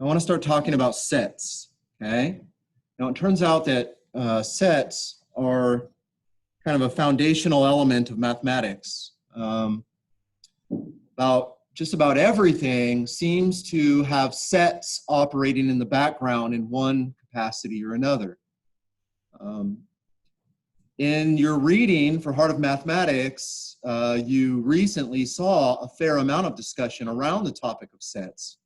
I want to start talking about sets, okay? Now, it turns out that sets are kind of a foundational element of mathematics. Just about everything seems to have sets operating in the background in one capacity or another. In your reading for Heart of Mathematics, you recently saw a fair amount of discussion around the topic of sets.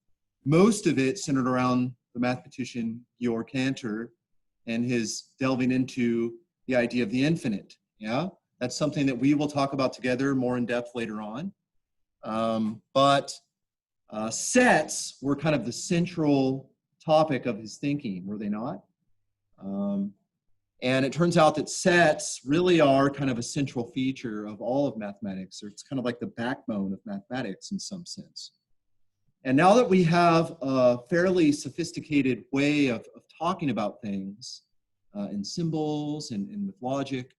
Most of it centered around the mathematician Georg Cantor and his delving into the idea of the infinite. Yeah, that's something that we will talk about together more in depth later on. But sets were kind of the central topic of his thinking, were they not? And it turns out that sets really are kind of a central feature of all of mathematics, or it's kind of like the backbone of mathematics in some sense. And now that we have a fairly sophisticated way of talking about things in symbols and with logic,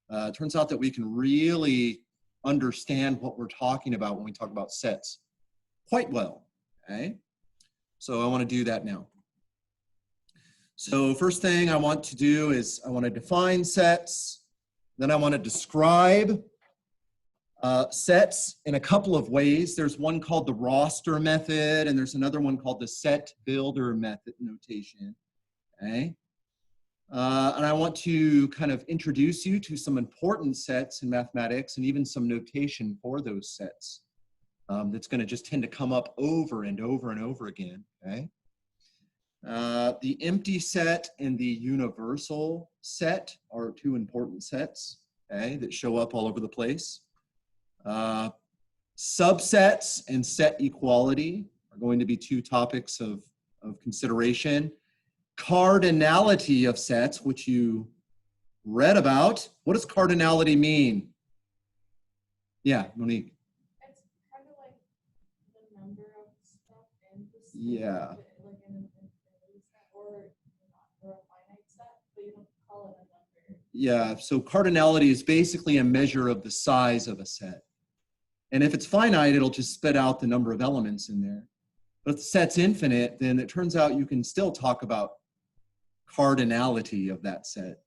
it turns out that we can really understand what we're talking about when we talk about sets quite well, okay? So I want to do that now. So first thing I want to do is I want to define sets, then I want to describe sets in a couple of ways. There's one called the roster method, and there's another one called the set builder method notation, okay? And I want to kind of introduce you to some important sets in mathematics and even some notation for those sets that's going to just tend to come up over and over and over again, okay? The empty set and the universal set are two important sets, okay, that show up all over the place. Subsets and set equality are going to be two topics of consideration. Cardinality of sets, which you read about. What does cardinality mean? Yeah, Monique. It's kind of like the number of stuff in the set, Yeah. like in an infinity set or a finite set, but you don't call it a number. Yeah, so cardinality is basically a measure of the size of a set. And if it's finite, it'll just spit out the number of elements in there. But if the set's infinite, then it turns out you can still talk about cardinality of that set.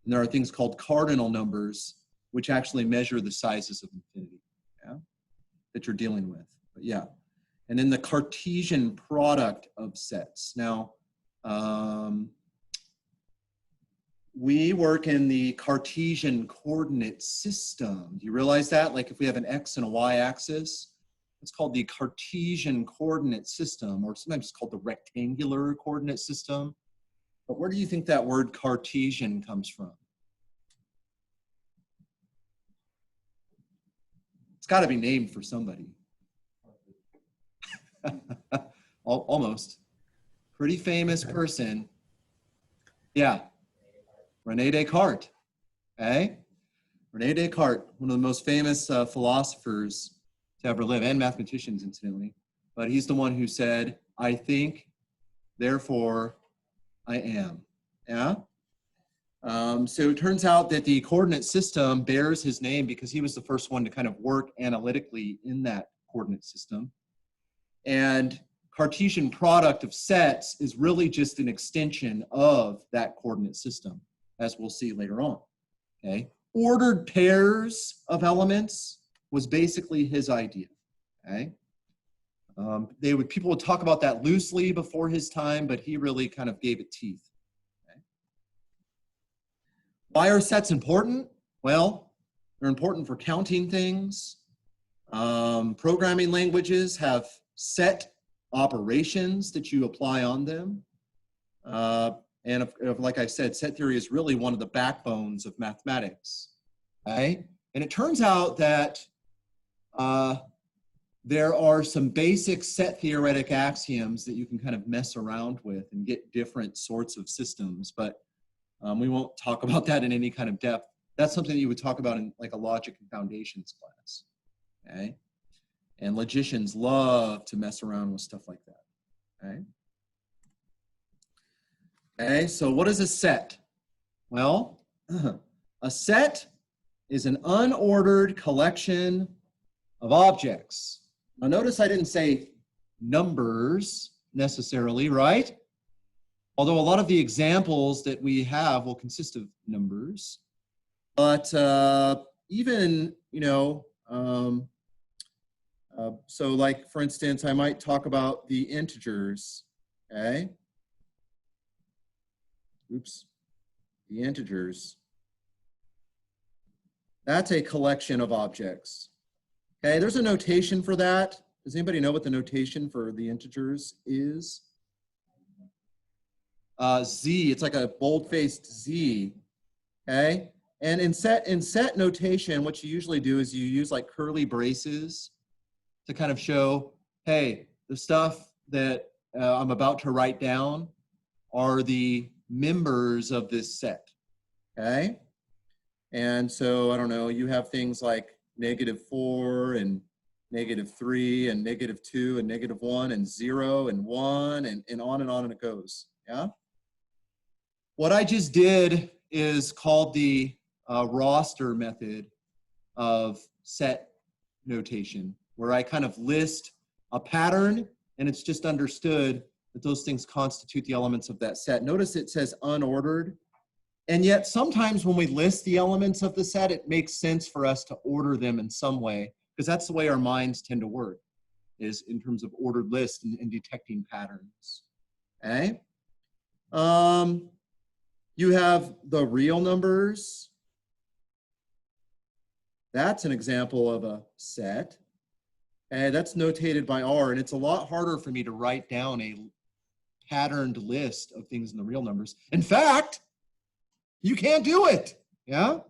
And there are things called cardinal numbers, which actually measure the sizes of infinity, yeah, that you're dealing with. But yeah. And then the Cartesian product of sets. Now, we work in the Cartesian coordinate system. Do you realize that? Like if we have an X and a Y axis, it's called the Cartesian coordinate system, or sometimes it's called the rectangular coordinate system. But where do you think that word Cartesian comes from? It's got to be named for somebody. Almost. Pretty famous person. Yeah. René Descartes. Okay? René Descartes, one of the most famous philosophers to ever live, and mathematicians, incidentally. But he's the one who said, I think, therefore, I am. Yeah? So it turns out that the coordinate system bears his name because he was the first one to kind of work analytically in that coordinate system. And Cartesian product of sets is really just an extension of that coordinate system, as we'll see later on. Okay? Ordered pairs of elements was basically his idea. Okay? People would talk about that loosely before his time, but he really kind of gave it teeth. Okay? Why are sets important? Well, they're important for counting things. Programming languages have set operations that you apply on them. And like I said, set theory is really one of the backbones of mathematics. Okay? And it turns out that there are some basic set theoretic axioms that you can kind of mess around with and get different sorts of systems, but we won't talk about that in any kind of depth. That's something that you would talk about in like a logic and foundations class, okay? And logicians love to mess around with stuff like that, okay? Okay, so what is a set? Well, a set is an unordered collection of objects. Now notice I didn't say numbers, necessarily, right? Although a lot of the examples that we have will consist of numbers. But even, you know, so like, for instance, I might talk about the integers, okay? Oops, the integers. That's a collection of objects. Okay, there's a notation for that. Does anybody know what the notation for the integers is? Z, it's like a bold-faced Z, okay? And in set notation, what you usually do is you use like curly braces to kind of show, hey, the stuff that I'm about to write down are the members of this set, okay? And so, I don't know, you have things like -4 and -3 and -2 and -1 and 0 and 1 and on it goes, yeah? What I just did is called the roster method of set notation, where I kind of list a pattern and it's just understood that those things constitute the elements of that set. Notice it says unordered. And yet sometimes when we list the elements of the set, it makes sense for us to order them in some way, because that's the way our minds tend to work, is in terms of ordered lists and detecting patterns, okay? You have the real numbers. That's an example of a set. And that's notated by R, and it's a lot harder for me to write down a patterned list of things in the real numbers. In fact, you can't do it, yeah?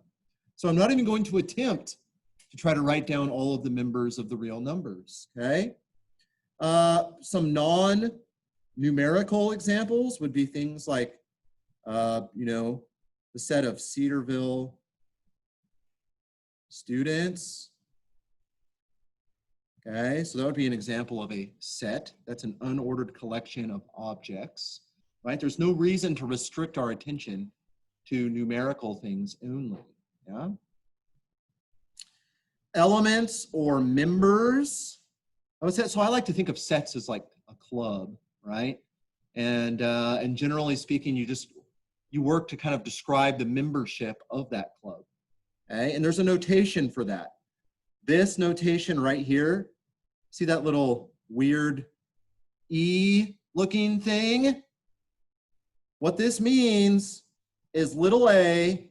So I'm not even going to attempt to try to write down all of the members of the real numbers, okay? Some non-numerical examples would be things like, you know, the set of Cedarville students. Okay, so that would be an example of a set. That's an unordered collection of objects, right? There's no reason to restrict our attention to numerical things only, yeah? Elements or members. So I like to think of sets as like a club, right? And generally speaking, you work to kind of describe the membership of that club, okay? And there's a notation for that. This notation right here, see that little weird E looking thing? What this means is little a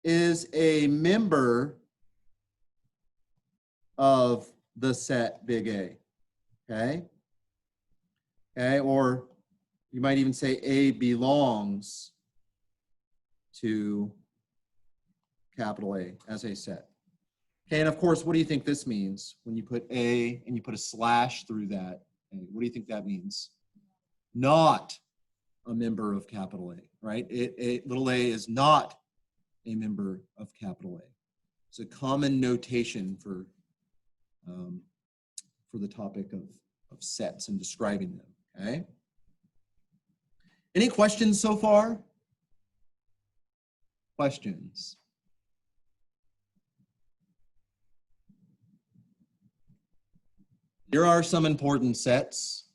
is a member of the set big A, okay? Okay, or you might even say A belongs to capital A as a set. Okay, and of course, what do you think this means when you put A and you put a slash through that? Okay, what do you think that means? Not a member of capital A, right? Little a is not a member of capital A. It's a common notation for the topic of sets and describing them, okay? Any questions so far? Questions? Here are some important sets.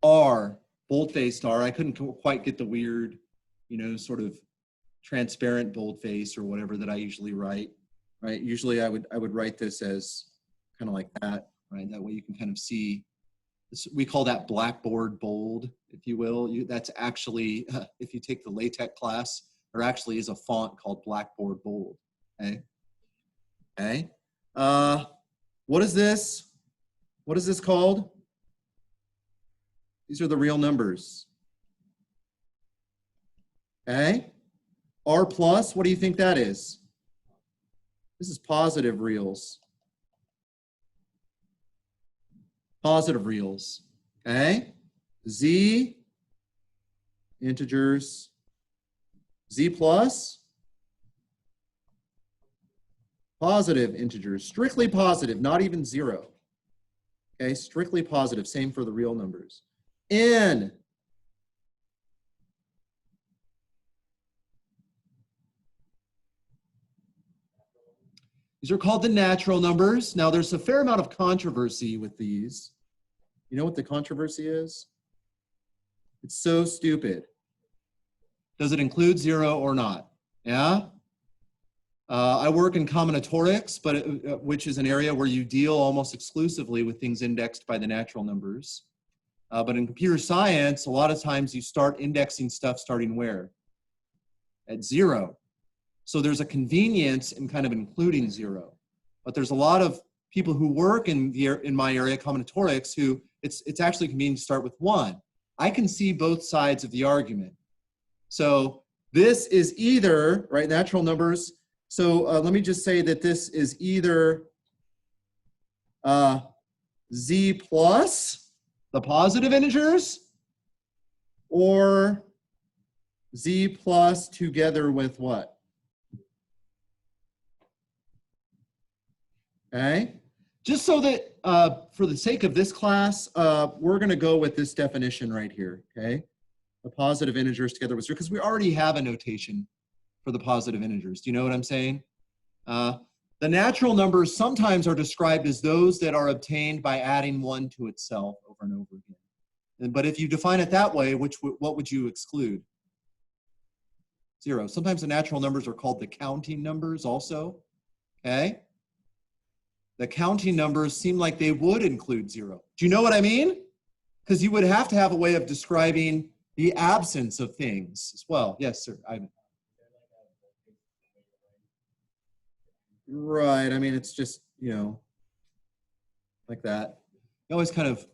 R, bold-faced R. I couldn't quite get the weird, you know, sort of transparent boldface or whatever that I usually write, right? Usually I would write this as kind of like that, right? That way you can kind of see. We call that blackboard bold, if you will. That's actually, if you take the LaTeX class, there actually is a font called Blackboard Bold, okay? Okay. What is this? What is this called? These are the real numbers. Okay. R plus, what do you think that is? This is positive reals. Positive reals. Okay. Z, integers. Z plus, positive integers. Strictly positive, not even zero. Okay, strictly positive, same for the real numbers. N. These are called the natural numbers. Now there's a fair amount of controversy with these. You know what the controversy is? It's so stupid. Does it include 0 or not? Yeah? I work in combinatorics, but which is an area where you deal almost exclusively with things indexed by the natural numbers. But in computer science, a lot of times you start indexing stuff starting where? At 0. So there's a convenience in kind of including 0. But there's a lot of people who work in my area, combinatorics, who it's actually convenient to start with 1. I can see both sides of the argument. So this is either, right, natural numbers. So let me just say that this is either z plus the positive integers or z plus together with what? Okay, just so that for the sake of this class, we're going to go with this definition right here, okay? The positive integers together with 0, because we already have a notation for the positive integers. Do you know what I'm saying? The natural numbers sometimes are described as those that are obtained by adding 1 to itself over and over again. But if you define it that way, what would you exclude? 0. Sometimes the natural numbers are called the counting numbers also, okay? The counting numbers seem like they would include 0. Do you know what I mean? Because you would have to have a way of describing the absence of things as well. Yes, sir. Right. I mean, it's just, you know, like that. You always kind of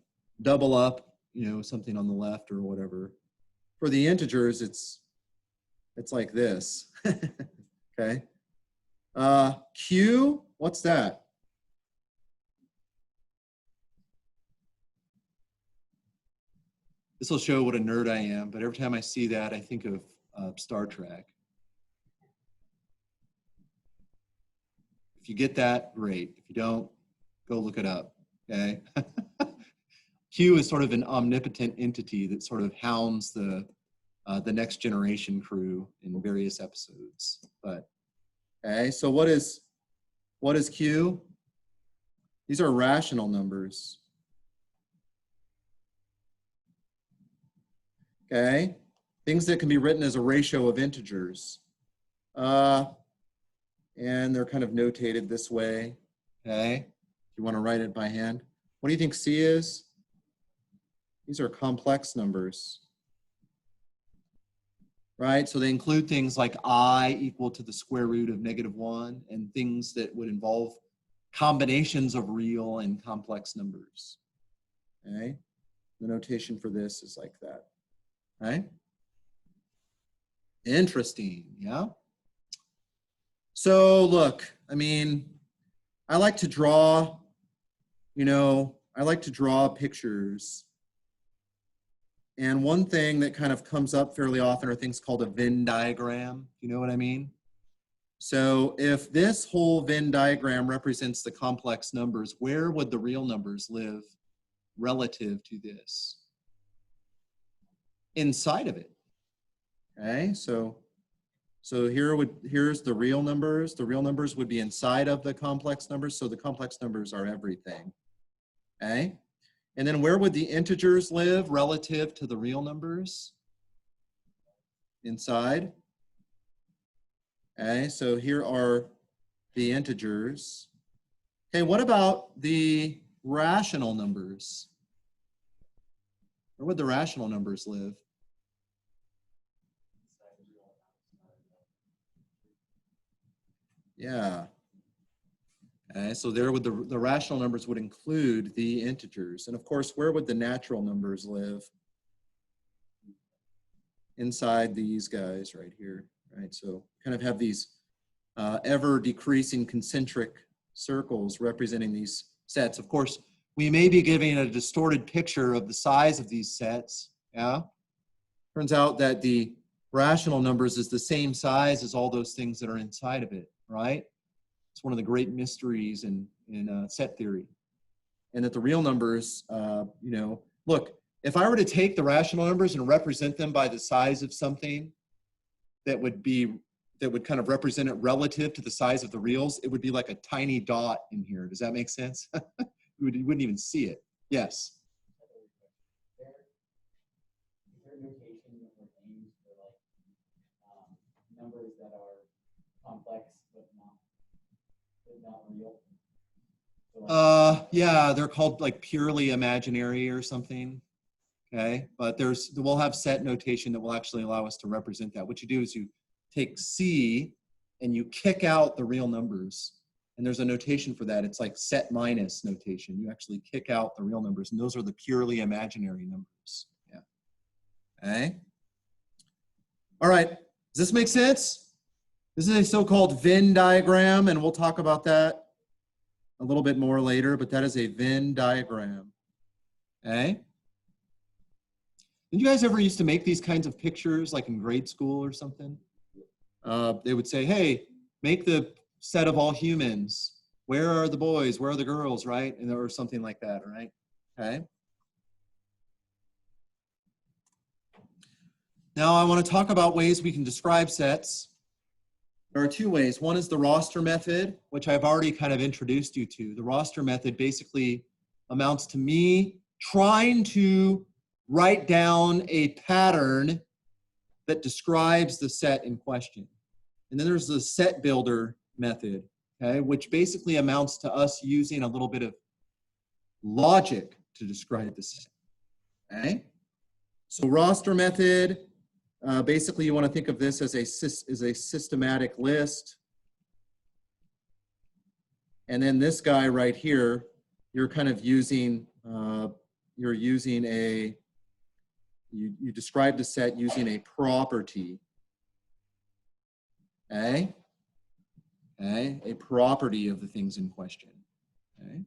double up, you know, something on the left or whatever. For the integers, it's like this. Okay. Q, what's that? This will show what a nerd I am, but every time I see that, I think of Star Trek. If you get that, great. If you don't, go look it up, okay? Q is sort of an omnipotent entity that sort of hounds the Next Generation crew in various episodes. But okay, so what is Q? These are rational numbers. Okay, things that can be written as a ratio of integers. And they're kind of notated this way, okay? If you want to write it by hand. What do you think C is? These are complex numbers, right? So they include things like I equal to the square root of -1 and things that would involve combinations of real and complex numbers, okay? The notation for this is like that, right? Interesting, yeah? So look, I mean, I like to draw, you know, I like to draw pictures. And one thing that kind of comes up fairly often are things called a Venn diagram. You know what I mean? So if this whole Venn diagram represents the complex numbers, where would the real numbers live relative to this? Inside of it. Okay, so here's the real numbers. The real numbers would be inside of the complex numbers, so the complex numbers are everything. Okay? And then where would the integers live relative to the real numbers? Inside. Okay, so here are the integers. Okay, what about the rational numbers? Where would the rational numbers live? Yeah. Okay, so there would the rational numbers would include the integers. And of course, where would the natural numbers live? Inside these guys right here, right? So kind of have these ever decreasing concentric circles representing these sets. Of course, we may be giving a distorted picture of the size of these sets, yeah? Turns out that the rational numbers is the same size as all those things that are inside of it, right? It's one of the great mysteries in set theory. And that the real numbers, you know, look, if I were to take the rational numbers and represent them by the size of something that would kind of represent it relative to the size of the reals, it would be like a tiny dot in here. Does that make sense? You wouldn't even see it. Yes. different names for like numbers that are complex but not real. So, like, Yeah, they're called like purely imaginary or something. Okay, but we'll have set notation that will actually allow us to represent that. What you do is you take C and you kick out the real numbers. And there's a notation for that. It's like set minus notation. You actually kick out the real numbers, and those are the purely imaginary numbers. Yeah. Okay. All right. Does this make sense? This is a so-called Venn diagram, and we'll talk about that a little bit more later, but that is a Venn diagram. Okay. Did you guys ever used to make these kinds of pictures like in grade school or something? They would say, hey, make the set of all humans. Where are the boys? Where are the girls, right? And or something like that, right? Okay. Now I want to talk about ways we can describe sets. There are two ways. One is the roster method, which I've already kind of introduced you to. The roster method basically amounts to me trying to write down a pattern that describes the set in question. And then there's the set builder method, okay, which basically amounts to us using a little bit of logic to describe the set. Okay? So roster method, basically you want to think of this as a systematic list. And then this guy right here, you're kind of using, you describe the set using a property. Okay? Okay, a property of the things in question. Okay?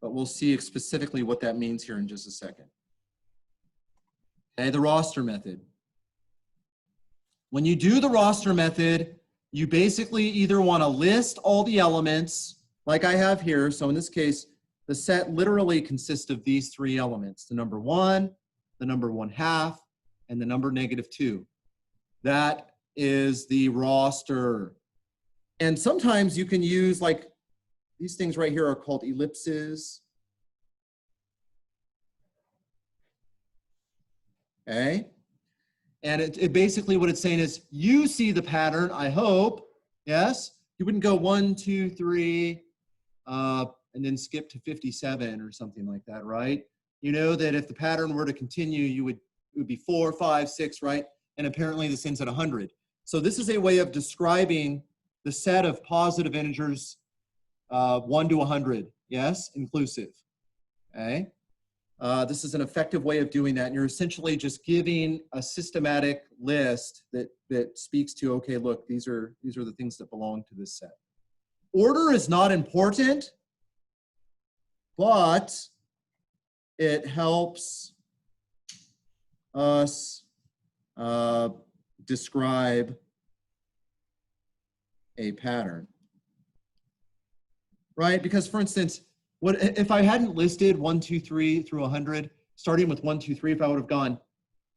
But we'll see specifically what that means here in just a second. Okay, the roster method. When you do the roster method, you basically either want to list all the elements like I have here. So in this case, the set literally consists of these three elements, the number 1, the number 1/2, and the number -2. That is the roster. And sometimes you can use like these things right here are called ellipses. Okay. And it basically what it's saying is you see the pattern, I hope. Yes. You wouldn't go 1, 2, 3, and then skip to 57 or something like that, right? You know that if the pattern were to continue, it would be 4, 5, 6, right? And apparently this ends at 100. So this is a way of describing the set of positive integers 1 to 100, yes, inclusive, okay? This is an effective way of doing that. And you're essentially just giving a systematic list that speaks to, okay, look, these are the things that belong to this set. Order is not important, but it helps us describe a pattern, right? Because for instance, what if I hadn't listed 1, 2, 3 through 100, starting with 1, 2, 3, if I would have gone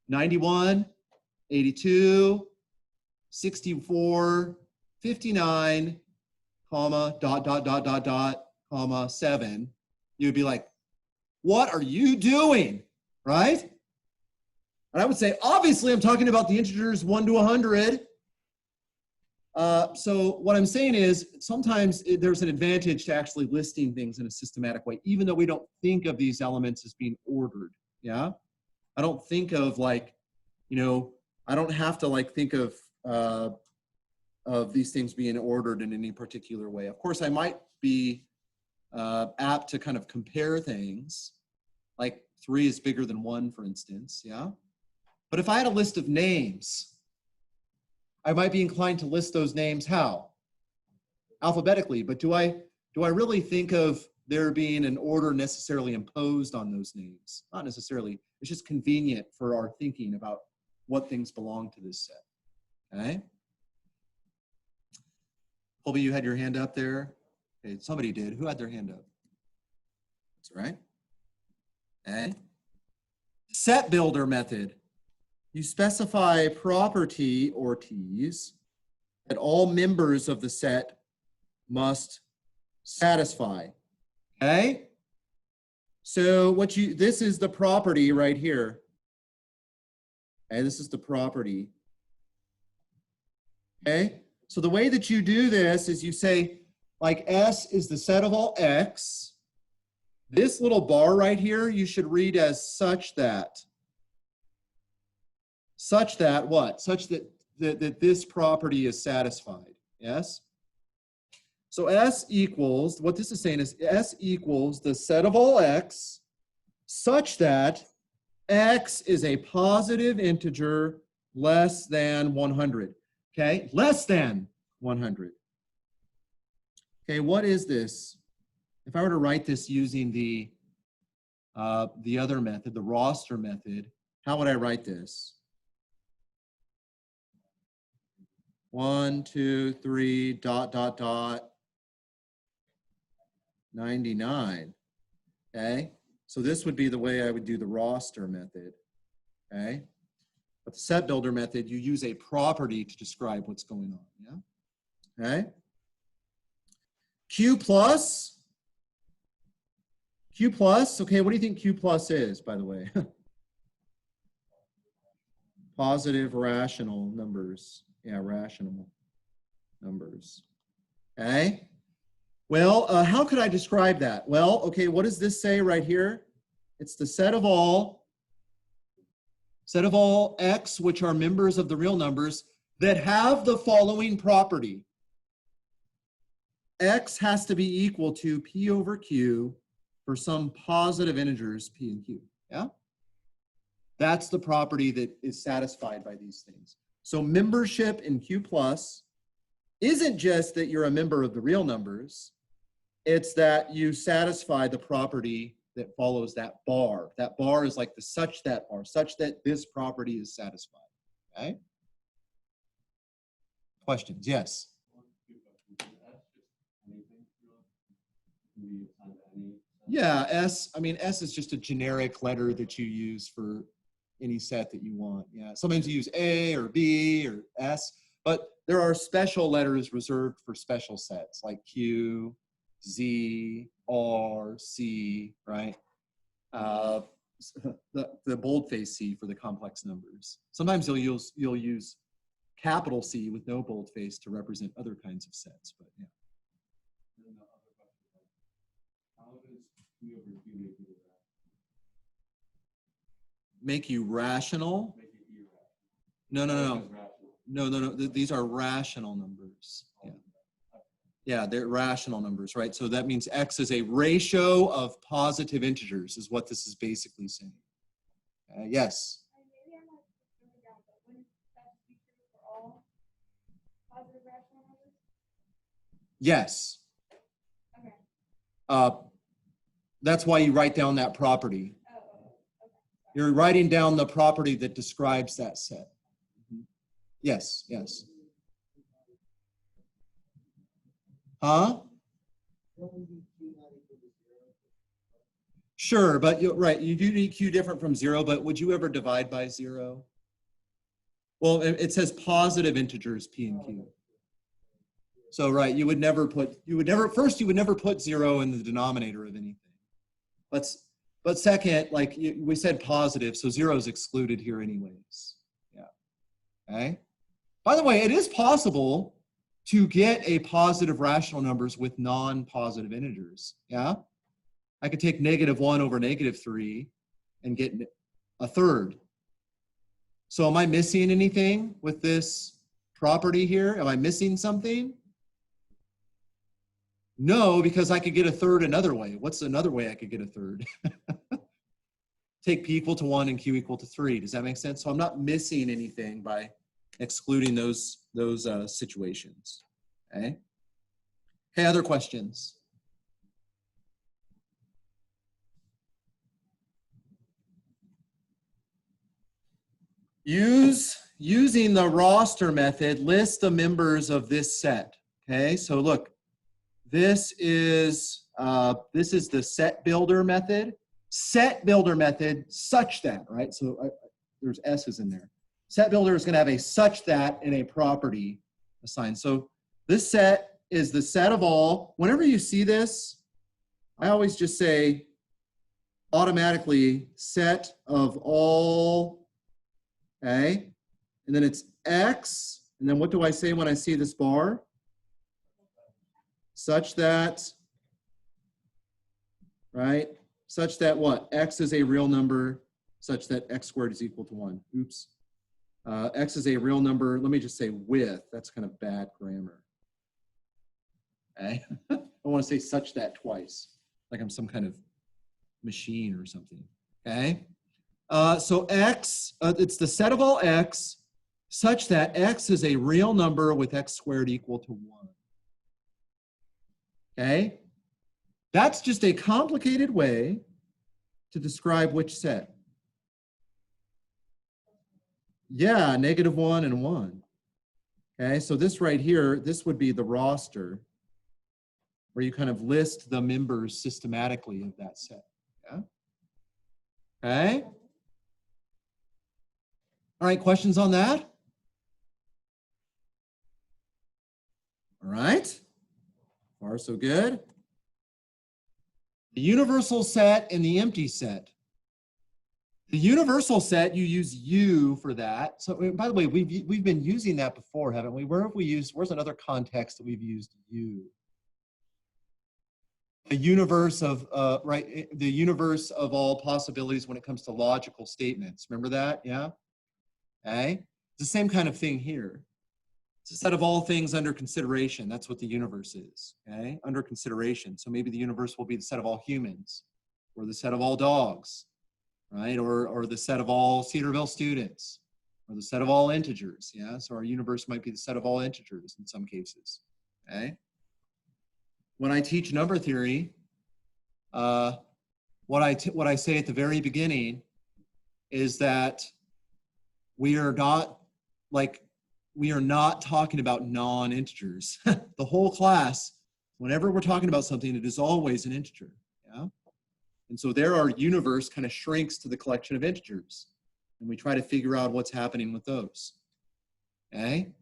91, 82, 64, 59, comma, comma, 7, you'd be like, what are you doing, right? And I would say, obviously, I'm talking about the integers 1 to 100. So what I'm saying is sometimes there's an advantage to actually listing things in a systematic way, even though we don't think of these elements as being ordered. Yeah. I don't think of like, you know, I don't have to like think of these things being ordered in any particular way. Of course, I might be apt to kind of compare things, like 3 is bigger than 1, for instance. Yeah. But if I had a list of names, I might be inclined to list those names how? Alphabetically, but do I really think of there being an order necessarily imposed on those names? Not necessarily. It's just convenient for our thinking about what things belong to this set. Okay? Colby, you had your hand up there. Okay, somebody did. Who had their hand up? That's right. Okay. Set builder method. You specify property or T's that all members of the set must satisfy. Okay? So this is the property right here. Okay, this is the property. Okay, so the way that you do this is you say, like S is the set of all X. This little bar right here, you should read as such that what? Such that this property is satisfied, yes? So S equals, what this is saying is S equals the set of all X such that X is a positive integer less than 100, okay? Less than 100. Okay, what is this? If I were to write this using the other method, the roster method, how would I write this? 1, 2, 3, ... 99. Okay, so this would be the way I would do the roster method. Okay, but the set builder method, you use a property to describe what's going on. Yeah. Okay. Q plus. Q plus. Okay, what do you think Q plus is, by the way? Positive rational numbers. Yeah, rational numbers. Okay. Well, how could I describe that? Well, okay, what does this say right here? It's the set of all X, which are members of the real numbers, that have the following property. X has to be equal to P over Q for some positive integers, P and Q. Yeah? That's the property that is satisfied by these things. So membership in Q plus isn't just that you're a member of the real numbers, it's that you satisfy the property that follows that bar. That bar is like the such that bar, such that this property is satisfied. Okay? Questions? Yes. Yeah, S, I mean, S is just a generic letter that you use for any set that you want. Yeah, sometimes you use A or B or S, but there are special letters reserved for special sets like Q, Z, R, C, right? The boldface C for the complex numbers. Sometimes you'll use capital C with no boldface to represent other kinds of sets, but yeah. Make you rational? No. These are rational numbers. Yeah. Yeah, they're rational numbers, right? So that means X is a ratio of positive integers is what this is basically saying. Yes. Maybe I'm not really down, but wouldn't that be true for all positive rational numbers? Yes. Okay. That's why you write down that property. Oh, okay. You're writing down the property that describes that set. Yes, yes. Huh? Sure, but you're right. You do need Q different from 0, but would you ever divide by 0? Well, it says positive integers P and Q. So right, you would never put 0 in the denominator of anything. But second, like we said positive, so 0 is excluded here anyways. Yeah. Okay. By the way, it is possible to get a positive rational numbers with non-positive integers. Yeah. I could take -1 over -3 and get a third. So am I missing anything with this property here? Am I missing something? No, because I could get a third another way. What's another way I could get a third? Take P equal to 1 and Q equal to 3. Does that make sense? So I'm not missing anything by excluding those situations. Okay. Okay, other questions? Using the roster method, list the members of this set. Okay, so look, this is the set builder method. Set builder method such that, right? So there's S's in there. Set builder is going to have a such that in a property assigned. So this set is the set of all. Whenever you see this, I always just say automatically set of all okay? And then it's X, and then what do I say when I see this bar? Such that, right? Such that what? X is a real number, such that X squared is equal to 1. Oops. X is a real number, let me just say with, that's kind of bad grammar. Okay? I want to say such that twice, like I'm some kind of machine or something, okay? So X, it's the set of all X such that X is a real number with X squared equal to 1. Okay? That's just a complicated way to describe which set. Yeah, -1 and 1. Okay, so this right here, this would be the roster where you kind of list the members systematically of that set. Yeah? Okay? All right, questions on that? All right. Far so good. The universal set and the empty set. The universal set, you use U for that. So by the way, we've been using that before, haven't we? Where have we used, where's another context that we've used U? The universe of, right, the universe of all possibilities when it comes to logical statements. Remember that? Yeah? Okay. It's the same kind of thing here. It's a set of all things under consideration. That's what the universe is, okay? Under consideration. So maybe the universe will be the set of all humans, or the set of all dogs, right? Or the set of all Cedarville students, or the set of all integers, yeah? So our universe might be the set of all integers in some cases, okay? When I teach number theory, what I say at the very beginning is that we are not talking about non-integers. The whole class, whenever we're talking about something, it is always an integer. Yeah? And so there our universe kind of shrinks to the collection of integers. And we try to figure out what's happening with those. Okay?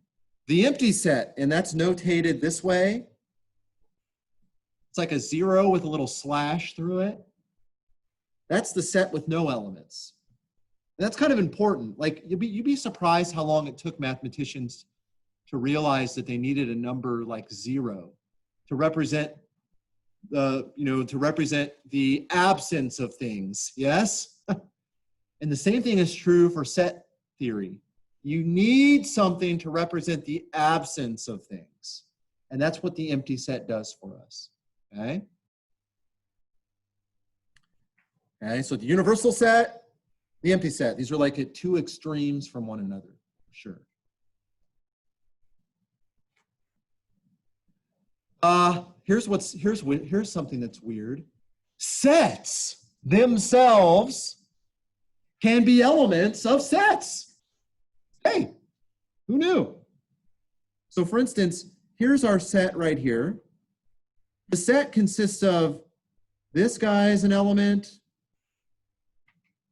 The empty set, and that's notated this way. It's like a 0 with a little slash through it. That's the set with no elements. That's kind of important. Like you'd be surprised how long it took mathematicians to realize that they needed a number like 0 to represent the absence of things. Yes? And the same thing is true for set theory. You need something to represent the absence of things. And that's what the empty set does for us. Okay? Okay, so the universal set, the empty set. These are like at two extremes from one another, for sure. Here's something that's weird. Sets themselves can be elements of sets. Hey, who knew? So for instance, here's our set right here. The set consists of this guy is an element.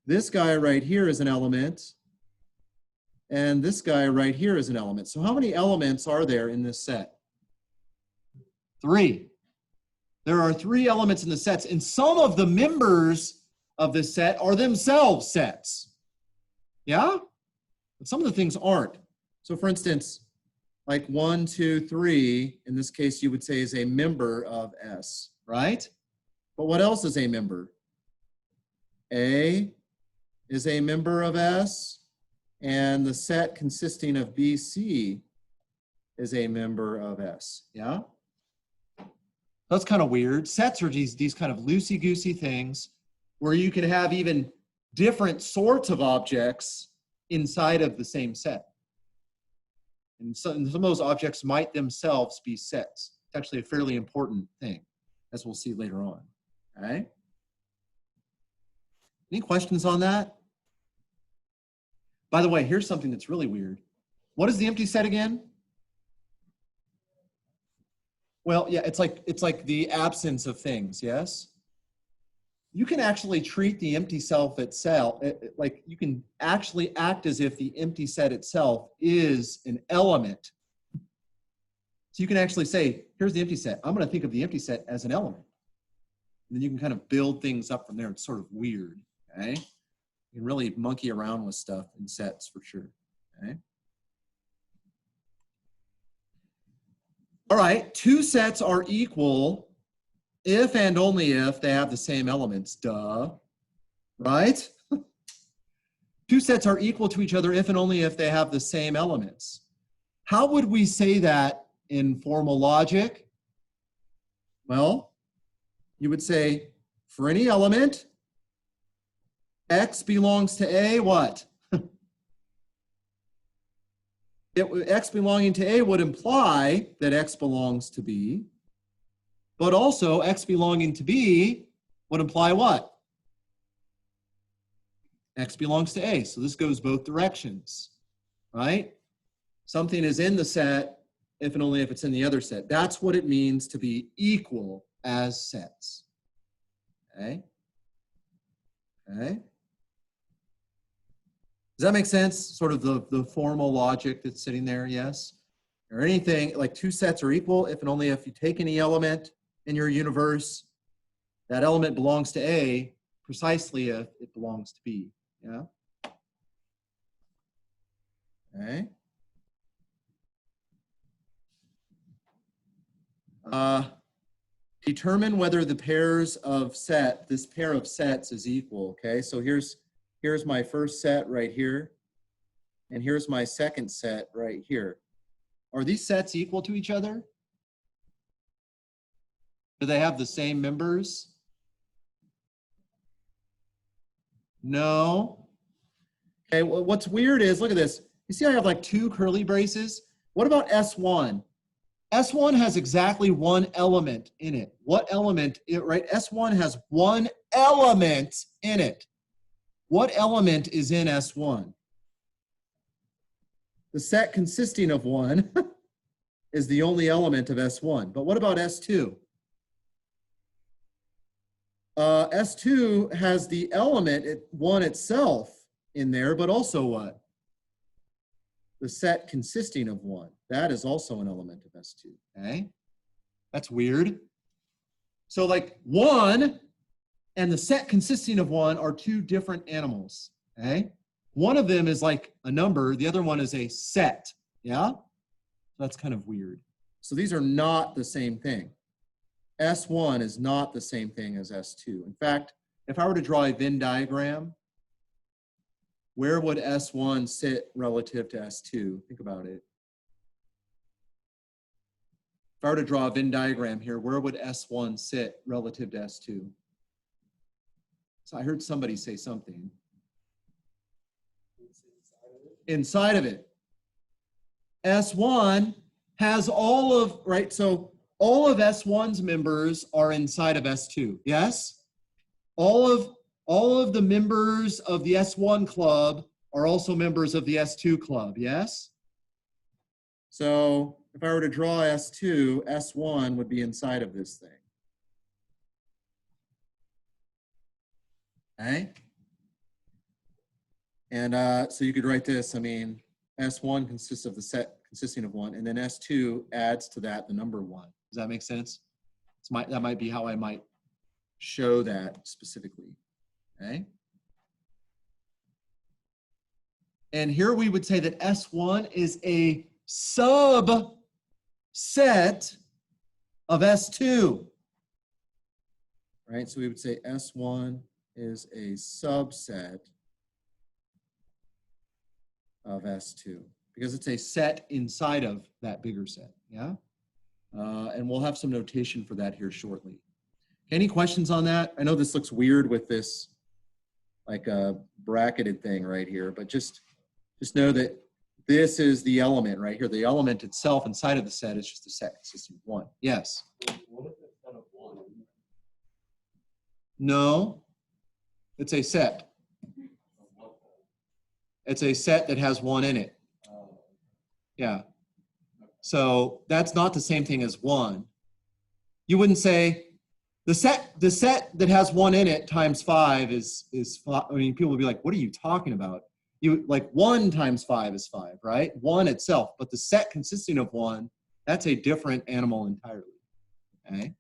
This guy right here is an element, and this guy right here is an element. So how many elements are there in this set? 3. There are 3 elements in the sets, and some of the members of the set are themselves sets. Yeah? But some of the things aren't. So for instance, like 1, 2, 3, in this case you would say is a member of S, right? But what else is a member? A is a member of S, and the set consisting of BC is a member of S, yeah? That's kind of weird. Sets are these kind of loosey-goosey things where you can have even different sorts of objects inside of the same set. And some of those objects might themselves be sets. It's actually a fairly important thing, as we'll see later on, all right? Any questions on that? By the way, here's something that's really weird. What is the empty set again? Well, yeah, it's like the absence of things, yes? You can actually treat the empty self itself, like you can actually act as if the empty set itself is an element. So you can actually say, here's the empty set. I'm going to think of the empty set as an element. And then you can kind of build things up from there. It's sort of weird, okay? You can really monkey around with stuff in sets for sure. Okay. All right, two sets are equal if and only if they have the same elements. Duh. Right? Two sets are equal to each other if and only if they have the same elements. How would we say that in formal logic? Well, you would say for any element, X belongs to A, what? X belonging to A would imply that X belongs to B, but also X belonging to B would imply what? X belongs to A. So this goes both directions, right? Something is in the set if and only if it's in the other set. That's what it means to be equal as sets. Okay? Okay? Does that make sense? Sort of the formal logic that's sitting there, yes? Or anything, like two sets are equal if and only if you take any element in your universe, that element belongs to A precisely if it belongs to B. Yeah? Okay. Determine whether the pairs of this pair of sets is equal. Okay, so here's my first set right here, and here's my second set right here. Are these sets equal to each other? Do they have the same members? No. Okay, well, what's weird is, look at this. You see I have like two curly braces? What about S1? S1 has exactly one element in it. What element, right? S1 has one element in it. What element is in S1? The set consisting of one is the only element of S1. But what about S2? S2 has the element, one itself in there, but also what? The set consisting of one. That is also an element of S2, okay? That's weird. So like one and the set consisting of one are two different animals, okay? One of them is like a number, the other one is a set, yeah? That's kind of weird. So these are not the same thing. S1 is not the same thing as S2. In fact, if I were to draw a Venn diagram, where would S1 sit relative to S2? Think about it. If I were to draw a Venn diagram here, where would S1 sit relative to S2? So I heard somebody say something. Inside of it. S1 has all of, right? So all of S1's members are inside of S2, yes? All of the members of the S1 club are also members of the S2 club, yes? So if I were to draw S2, S1 would be inside of this thing. Okay? And so you could write this, I mean, S1 consists of the set consisting of one, and then S2 adds to that the number one. Does that make sense? That might be how I might show that specifically. Okay. And here we would say that S1 is a subset of S2. Right? So we would say S1 is a subset of S2 because it's a set inside of that bigger set. Yeah. And we'll have some notation for that here shortly. Any questions on that? I know this looks weird with this like a bracketed thing right here, but just know that this is the element right here. The element itself inside of the set is just a set consisting of one. Yes? What if it's set of one? No, it's a set. It's a set that has one in it. Yeah. So that's not the same thing as one. You wouldn't say the set that has one in it times 5 is 5. I mean, people would be like, what are you talking about? You like 1 times 5 is 5, right? 1 itself, but the set consisting of 1, that's a different animal entirely. Okay?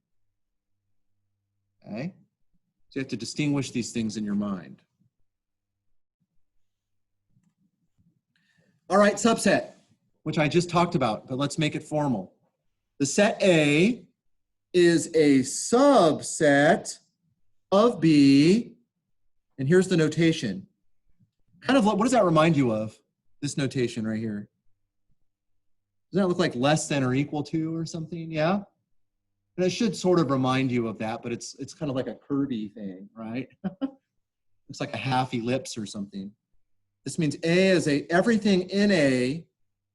Okay? So you have to distinguish these things in your mind. All right, subset, which I just talked about, but let's make it formal. The set A is a subset of B, and here's the notation. Kind of, what does that remind you of, this notation right here? Doesn't that look like less than or equal to or something? Yeah? And it should sort of remind you of that, but it's kind of like a curvy thing, right? Looks like a half ellipse or something. This means A is everything in A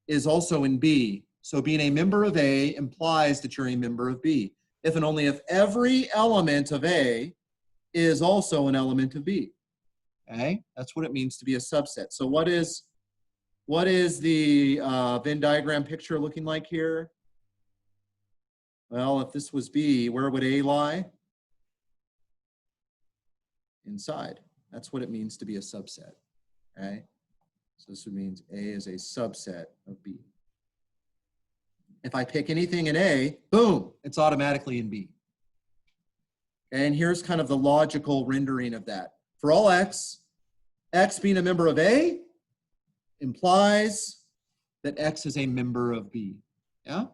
is also in B. So being a member of A implies that you're a member of B. If and only if every element of A is also an element of B. Okay, that's what it means to be a subset. So what is the Venn diagram picture looking like here? Well, if this was B, where would A lie? Inside. That's what it means to be a subset. Okay, so this means A is a subset of B. If I pick anything in A, boom, it's automatically in B. And here's kind of the logical rendering of that. For all X being a member of A implies that X is a member of B. Yeah?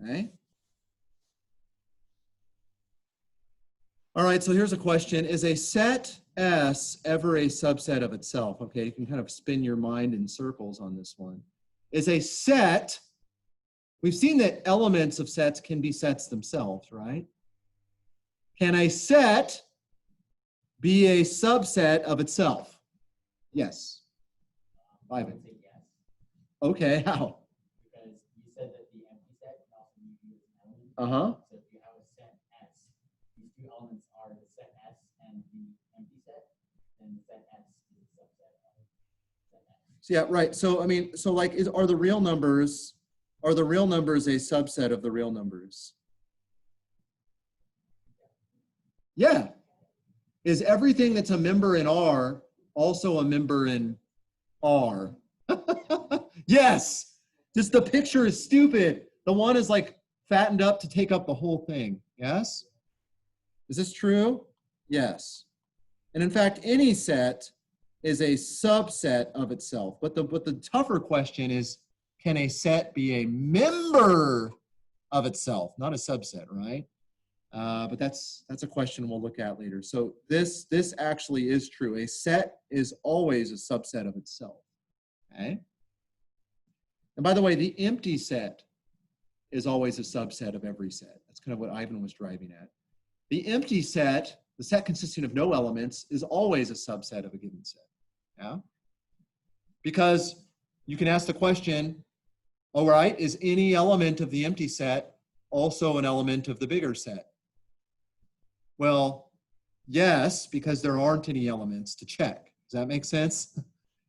Okay. All right, so here's a question. Is a set S ever a subset of itself? Okay, you can kind of spin your mind in circles on this one. Is a set, we've seen that elements of sets can be sets themselves, right? Can a set be a subset of itself? Yes. Ivan. Say yes, Okay, how? because you said that the empty set can also be used as an element. Uh-huh. So if you have a set S, these two elements are the set S and the empty set, then the set S is a subset of set S. So, yeah, right. So I mean, so like, are the real numbers a subset of the real numbers? Yeah. Is everything that's a member in R also a member in R? Yes. Just the picture is stupid. The one is like fattened up to take up the whole thing. Yes? Is this true? Yes. And in fact, any set is a subset of itself. But the tougher question is, can a set be a member of itself? Not a subset, right? But that's a question we'll look at later. So this actually is true. A set is always a subset of itself. Okay? And by the way, the empty set is always a subset of every set. That's kind of what Ivan was driving at. The empty set, the set consisting of no elements, is always a subset of a given set. Yeah? Because you can ask the question, all right, is any element of the empty set also an element of the bigger set? Well, yes, because there aren't any elements to check. Does that make sense?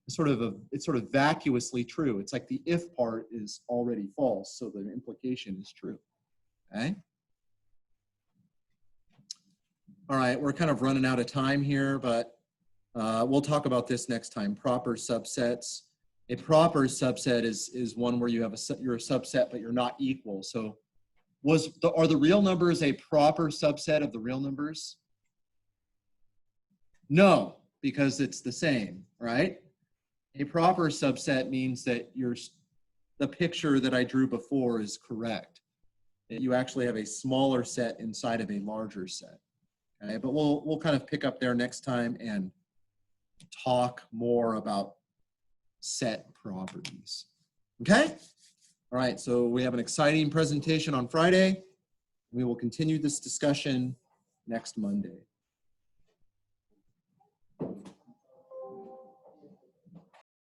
It's sort of vacuously true. It's like the if part is already false, so the implication is true. Okay? All right, we're kind of running out of time here, but we'll talk about this next time. Proper subsets. A proper subset is one where you're a subset, but you're not equal. So are the real numbers a proper subset of the real numbers? No, because it's the same, right? A proper subset means that the picture that I drew before is correct. That you actually have a smaller set inside of a larger set. Okay, but we'll kind of pick up there next time and talk more about set properties. Okay? All right, so we have an exciting presentation on Friday. We will continue this discussion next Monday.